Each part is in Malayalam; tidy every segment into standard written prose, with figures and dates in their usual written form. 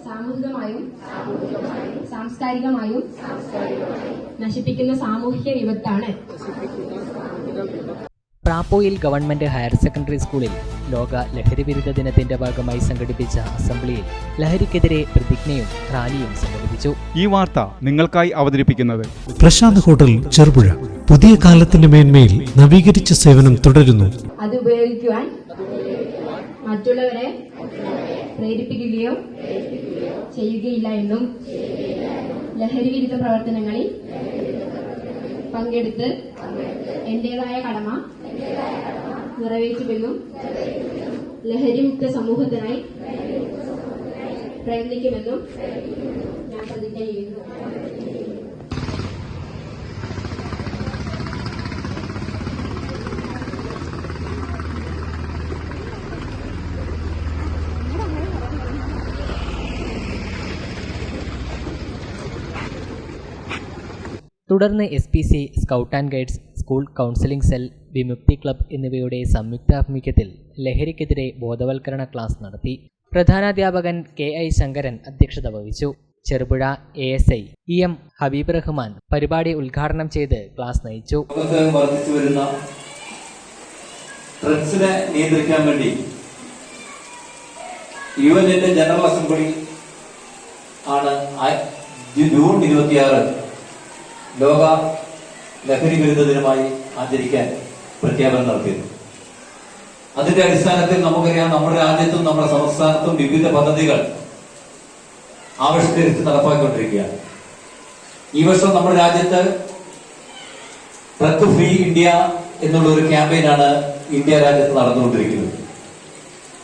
സാമൂഹികമായും സാംസ്കാരികമായും നശിപ്പിക്കുന്ന സാമൂഹിക വിപത്താണ്. പ്രാപ്പോയിൽ ഗവൺമെന്റ് ഹയർ സെക്കൻഡറി സ്കൂളിൽ ലോക ലഹരിവിരുദ്ധ ദിനത്തിന്റെ ഭാഗമായി സംഘടിപ്പിച്ച അസംബ്ലിയിൽ ലഹരിക്കെതിരെ പ്രതിജ്ഞയും റാലിയും സംഘടിപ്പിച്ചു. ഈ വാർത്ത നിങ്ങൾക്കായി അവതരിപ്പിക്കുന്നത് പ്രശാന്ത് ഹോട്ടൽ ചെറുപുഴ. പുതിയ കാലത്തിന്റെ മേന്മയിൽ നവീകരിച്ച സേവനം തുടരുന്നു. അത് ഉപയോഗിക്കുവാൻ മറ്റുള്ളവരെ പ്രേരിപ്പിക്കുകയോ ചെയ്യുകയില്ല എന്നും ലഹരിവിരുദ്ധ പ്രവർത്തനങ്ങളിൽ പങ്കെടുത്ത് എന്റേതായ കടമ നിറവേറ്റുമെന്നും ലഹരിമുക്ത സമൂഹത്തിനായി പ്രയത്നിക്കുമെന്നും ഞാൻ പ്രതിജ്ഞ ചെയ്യുന്നു. തുടർന്ന് SPC, scout and guides, school counselling cell, Vimukthi club എന്നിവയുടെ സംയുക്താഭിമുഖ്യത്തിൽ ലഹരിക്കെതിരെ ബോധവൽക്കരണ ക്ലാസ് നടത്തി. പ്രധാനാധ്യാപകൻ KI ശങ്കരൻ അധ്യക്ഷത വഹിച്ചു. ചെറുപുഴ ASI EM ഹബീബ് റഹ്മാൻ പരിപാടി ഉദ്ഘാടനം ചെയ്ത് ക്ലാസ് നയിച്ചു. വർദ്ധിച്ചുവരുന്ന ഡ്രഗ്സിനെ നിയന്ത്രിക്കാൻ വേണ്ടി യുഎന്നിന്റെ ജനറൽ അസംബ്ലി ആണ് ജൂൺ 26 ലോക ലഹരി വിരുദ്ധ ദിനമായി ആചരിക്കാൻ പ്രഖ്യാപനം നടത്തിയത്. അതിന്റെ അടിസ്ഥാനത്തിൽ നമുക്കറിയാം, നമ്മുടെ രാജ്യത്തും നമ്മുടെ സംസ്ഥാനത്തും വിവിധ പദ്ധതികൾ ആവിഷ്കരിച്ച് നടപ്പാക്കിക്കൊണ്ടിരിക്കുകയാണ്. ഈ വർഷം നമ്മുടെ രാജ്യത്ത് ഡ്രഗ് ഫ്രീ ഇന്ത്യ എന്നുള്ള ഒരു ക്യാമ്പയിനാണ് ഇന്ത്യ രാജ്യത്ത് നടന്നുകൊണ്ടിരിക്കുന്നത്.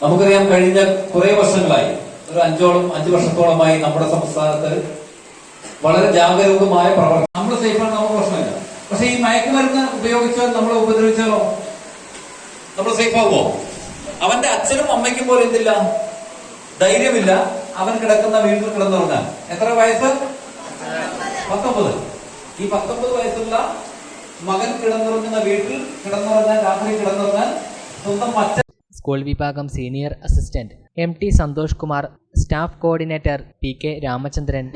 നമുക്കറിയാം, കഴിഞ്ഞ കുറെ വർഷങ്ങളായി, ഒരു 5 വർഷത്തോളമായി നമ്മുടെ സംസ്ഥാനത്ത് വളരെ ജാഗരൂകമായ പ്രവർത്തനം. നമ്മൾ സേഫാണ്, നമുക്ക് പ്രശ്നമില്ല. പക്ഷെ ഈ മയക്കുമരുന്ന് ഉപയോഗിച്ചാൽ നമ്മളെ ഉപദ്രവിച്ചാലോ നമ്മൾ സേഫ് ആവുമോ? അവന്റെ അച്ഛനും അമ്മയ്ക്കും പോലും എന്തില്ല, ധൈര്യമില്ല അവൻ കിടക്കുന്ന വീട്ടിൽ കിടന്നുറങ്ങാൻ. എത്ര വയസ്സ്? 19. ഈ 19 വയസ്സുള്ള മകൻ കിടന്നുറങ്ങുന്ന വീട്ടിൽ കിടന്നുറങ്ങാൻ, രാത്രി കിടന്നുറങ്ങാൻ സ്വന്തം അച്ഛൻ. സ്കൂൾ വിഭാഗം senior assistant MT Santhosh Kumar, staff coordinator PK Ramachandran,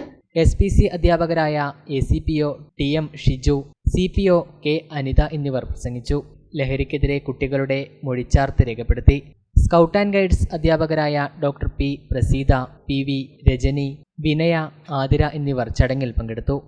SPC അധ്യാപകരായ ACPO TM Shiju, CPO K Anitha എന്നിവർ പ്രസംഗിച്ചു. ലഹരിക്കെതിരെ കുട്ടികളുടെ മൊഴിച്ചാർത്ത് രേഖപ്പെടുത്തി. സ്കൗട്ട് ആൻഡ് ഗൈഡ്സ് അധ്യാപകരായ doctor P Praseetha, PV Rajani, Vinaya, Athira എന്നിവർ ചടങ്ങിൽ പങ്കെടുത്തു.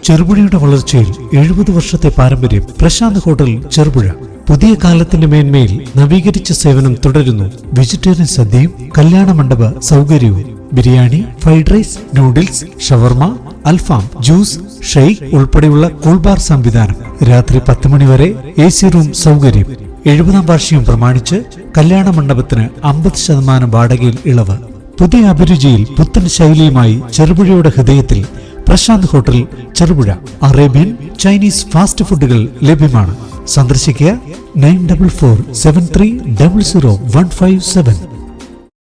ചെറുപുഴയുടെ വളർച്ചയിൽ 70 വർഷത്തെ പാരമ്പര്യം. പ്രശാന്ത് ഹോട്ടൽ ചെറുപുഴ. പുതിയ കാലത്തിന്റെ മേന്മയിൽ നവീകരിച്ച സേവനം തുടരുന്നു. വെജിറ്റേറിയൻ സദ്യയും കല്യാണ മണ്ഡപ സൗകര്യവും. ബിരിയാണി, ഫ്രൈഡ് റൈസ്, നൂഡിൽസ്, ഷവർമ, അൽഫാം, ജ്യൂസ്, ഷെയ്ക്ക് ഉൾപ്പെടെയുള്ള കൂൾ ബാർ സംവിധാനം. രാത്രി 10 മണി വരെ AC റൂം സൗകര്യം. 70ാം വാർഷികം പ്രമാണിച്ച് കല്യാണ മണ്ഡപത്തിന് 50% വാടകയിൽ ഇളവ്. പുതിയ അഭിരുചിയിൽ പുത്തൻ ശൈലിയുമായി ചെറുപുഴയുടെ ഹൃദയത്തിൽ Prashanth hotel Cherupuzha. Arabian, Chinese fast ഫുഡുകൾ ലഭ്യമാണ്. സന്ദർശിക്കുക 9447300157.